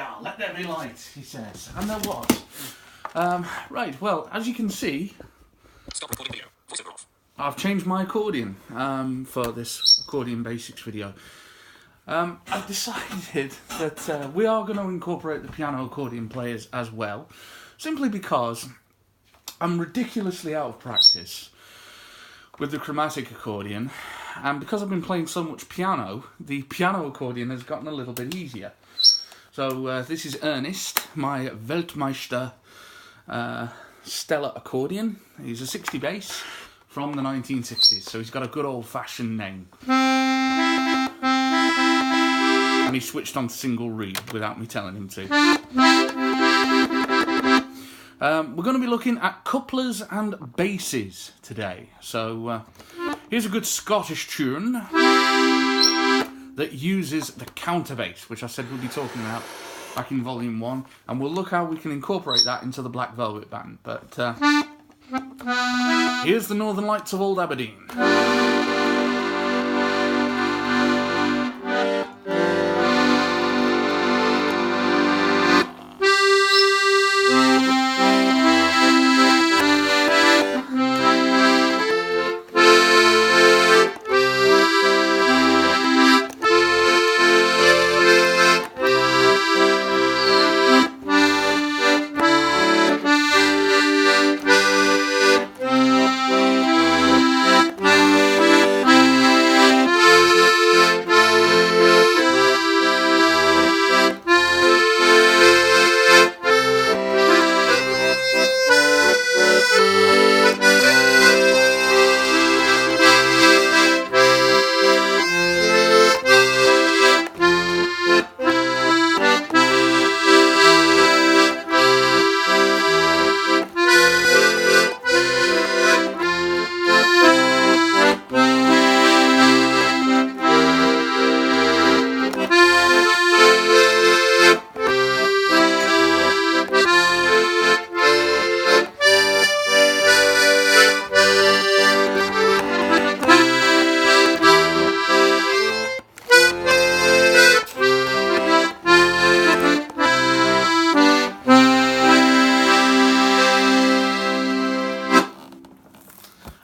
are, let there be light, he says. And there was. Right, well, as you can see, Stop recording video. Voiceover off. I've changed my accordion for this accordion basics video. I've decided that we are going to incorporate the piano accordion players as well, simply because I'm ridiculously out of practice with the chromatic accordion, and because I've been playing so much piano, the piano accordion has gotten a little bit easier. So this is Ernest, my Weltmeister Stellar accordion. He's a 60 bass from the 1960s, so he's got a good old-fashioned name. And he switched on to single reed without me telling him to. We're going to be looking at couplers and basses today. So here's a good Scottish tune that uses the counterbass, which I said we'll be talking about back in Volume 1. And we'll look how we can incorporate that into the Black Velvet Band. But here's the Northern Lights of Old Aberdeen.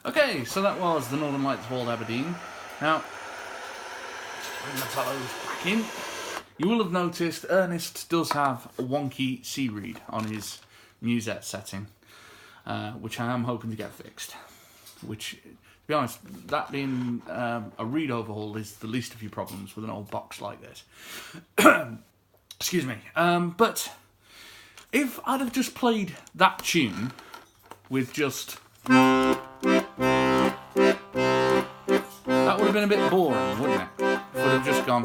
Okay, so that was the Northern Lights of Old Aberdeen. Now, bring the fellows back in. You will have noticed Ernest does have a wonky C reed on his musette setting, which I am hoping to get fixed. Which, to be honest, that being a reed overhaul is the least of your problems with an old box like this. Excuse me. But if I'd have just played that tune with just... that would have been a bit boring, wouldn't it? It would have just gone...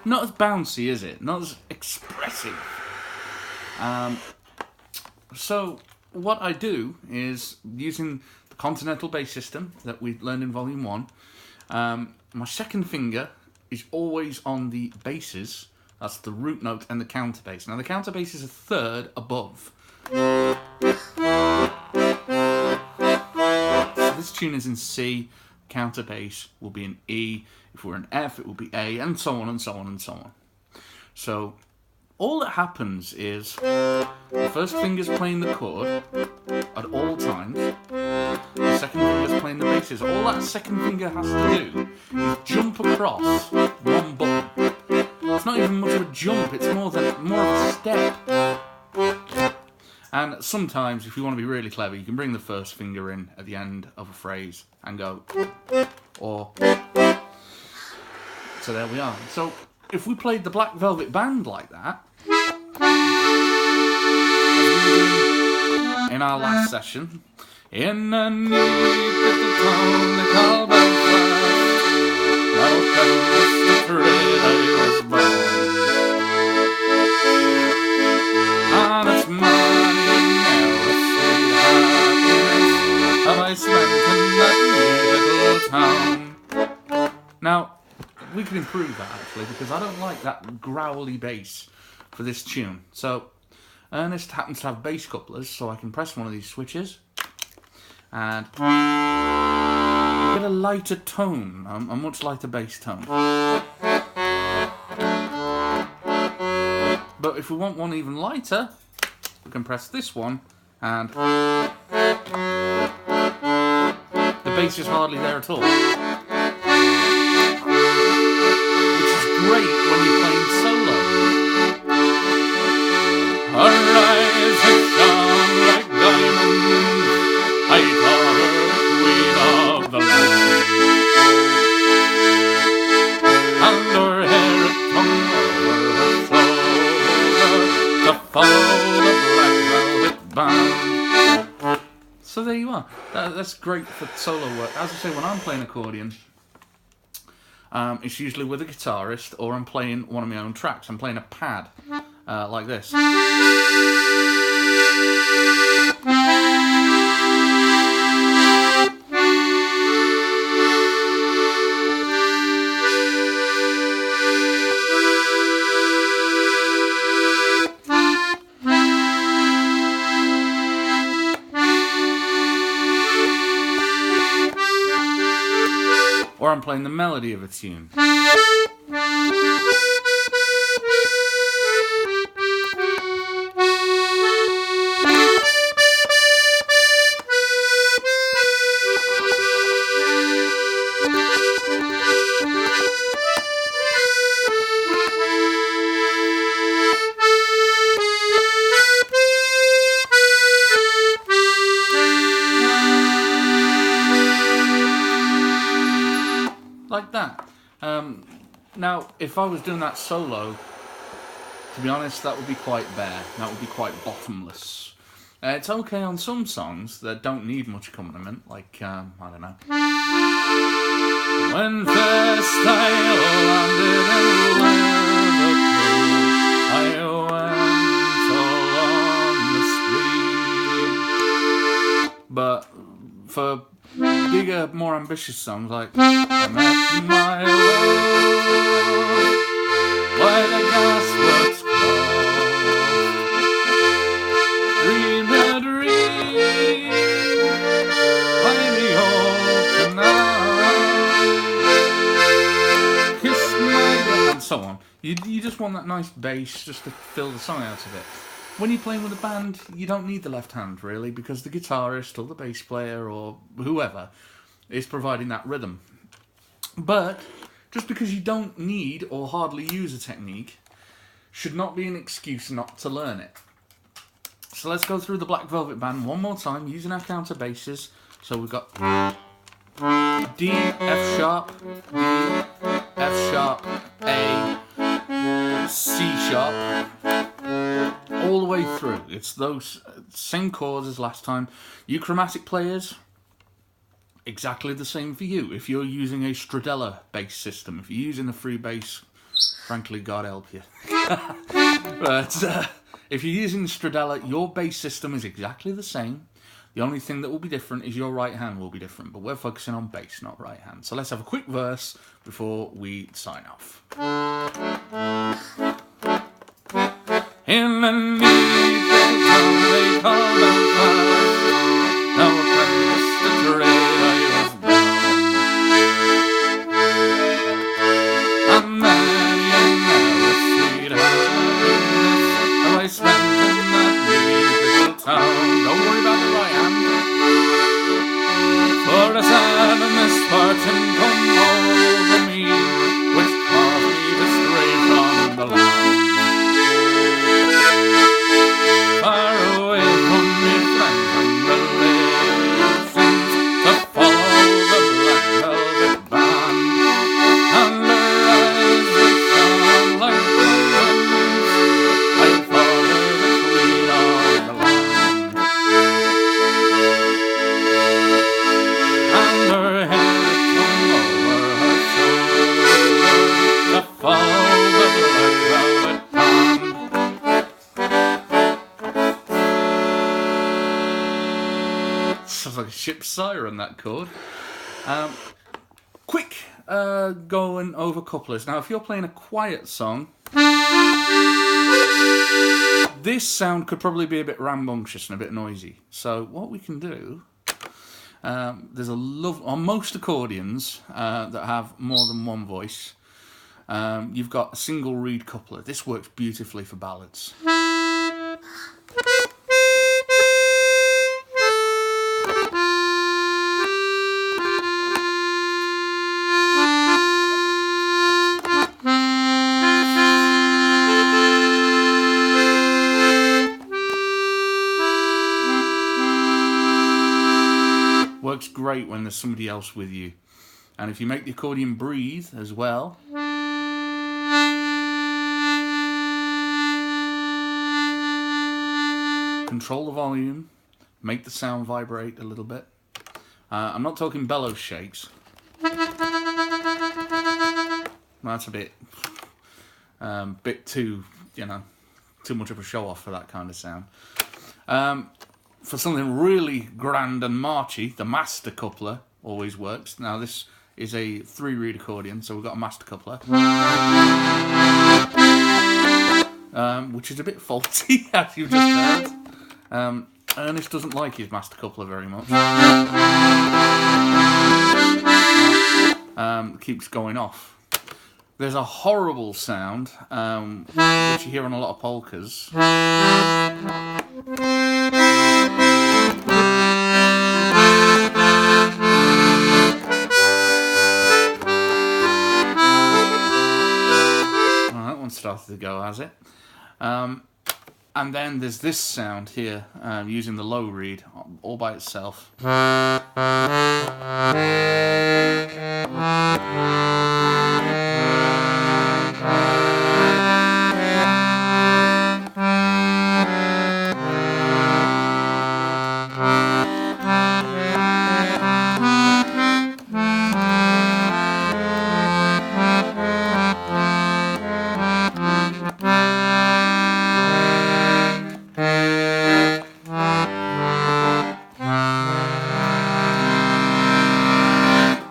Not as bouncy, is it? Not as expressive. So what I do is, using the continental bass system that we learned in Volume 1, my second finger is always on the basses. That's the root note and the counterbass. Now the counterbass is a third above. So this tune is in C, counterbass will be in E. If we're in F, it will be A, and so on and so on and so on. So all that happens is the first finger's playing the chord at all times. The second finger's playing the basses. All that second finger has to do is jump across one button. It's not even much of a jump, it's more of a step. And sometimes, if you want to be really clever, you can bring the first finger in at the end of a phrase and go, or... So there we are. So if we played the Black Velvet Band like that, in our last session, in a neat little town they call Belfast, now comes the parade I was born. And it's money never sweet happiness have I spent in that neat little town. Now, we could improve that, actually, because I don't like that growly bass for this tune. So, Ernest happens to have bass couplers, so I can press one of these switches, and get a lighter tone, a much lighter bass tone. But if we want one even lighter, we can press this one, and the bass is hardly there at all. Which is great when you're playing solo. Arise and shine like diamonds, I taught her queen of the land. And her hair it hung over her shoulder to follow the black velvet band. So there you are. That's great for solo work. As I say, when I'm playing accordion, it's usually with a guitarist, or I'm playing one of my own tracks. I'm playing a pad, like this. Or I'm playing the melody of a tune. Like that. Now, if I was doing that solo, to be honest, that would be quite bare. That would be quite bottomless. It's okay on some songs that don't need much accompaniment, like, I don't know. When first I landed in Liverpool, I went all on the spree. But for bigger, more ambitious songs like I met my love by the gasworks cross, dreamed a dream by the old canal, kissed my love, and so on. You just want that nice bass just to fill the song out of it. When you're playing with a band, you don't need the left hand, really, because the guitarist or the bass player or whoever is providing that rhythm. But just because you don't need or hardly use a technique should not be an excuse not to learn it. So let's go through the Black Velvet Band one more time using our counter basses. So we've got D, F sharp, D, F sharp, A, C sharp, all the way through. It's those same chords as last time. You chromatic players, exactly the same for you. If you're using a Stradella bass system, if you're using a free bass, frankly, God help you. But if you're using Stradella, your bass system is exactly the same. The only thing that will be different is your right hand will be different, but we're focusing on bass, not right hand. So let's have a quick verse before we sign off. In the neat little town they call Belfast, now apprentice to trade I was bound. And many an hour sweet happiness have I spent in that neat little town. Don't worry about the right hand, for a sad misfortune come over me, which caused me to stray from the land. Far away from me friends and relations, to follow the Black Velvet Band, and their eyes they shone like diamonds. I thought her the queen of the land, and her hair hung over her shoulder to follow the Black Velvet Band. Sounds like a ship's siren, that chord. Quick going over couplers. Now, if you're playing a quiet song, this sound could probably be a bit rambunctious and a bit noisy. So what we can do, there's on most accordions that have more than one voice, you've got a single reed coupler. This works beautifully for ballads. Works great when there's somebody else with you. And if you make the accordion breathe as well, control the volume, make the sound vibrate a little bit. I'm not talking bellows shakes. That's a bit too, too much of a show off for that kind of sound. For something really grand and marchy, the master coupler always works. Now this is a 3-reed accordion, so we've got a master coupler, which is a bit faulty, as you just heard. Ernest doesn't like his master coupler very much. Keeps going off. There's a horrible sound, which you hear on a lot of polkas. Started to go, has it? And then there's this sound here, using the low reed all by itself.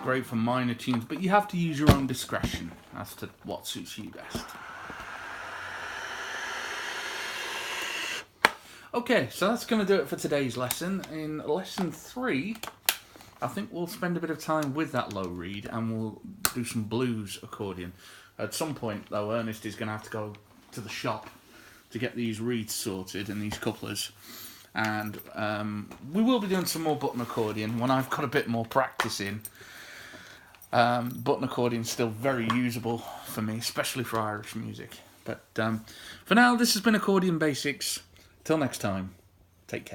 Great for minor tunes, but you have to use your own discretion as to what suits you best. Okay, so that's going to do it for today's lesson. In lesson 3, I think we'll spend a bit of time with that low reed and we'll do some blues accordion. At some point, though, Ernest is going to have to go to the shop to get these reeds sorted and these couplers. And we will be doing some more button accordion when I've got a bit more practice in. Button accordion is still very usable for me, especially for Irish music. But for now, this has been Accordion Basics. Till next time, take care.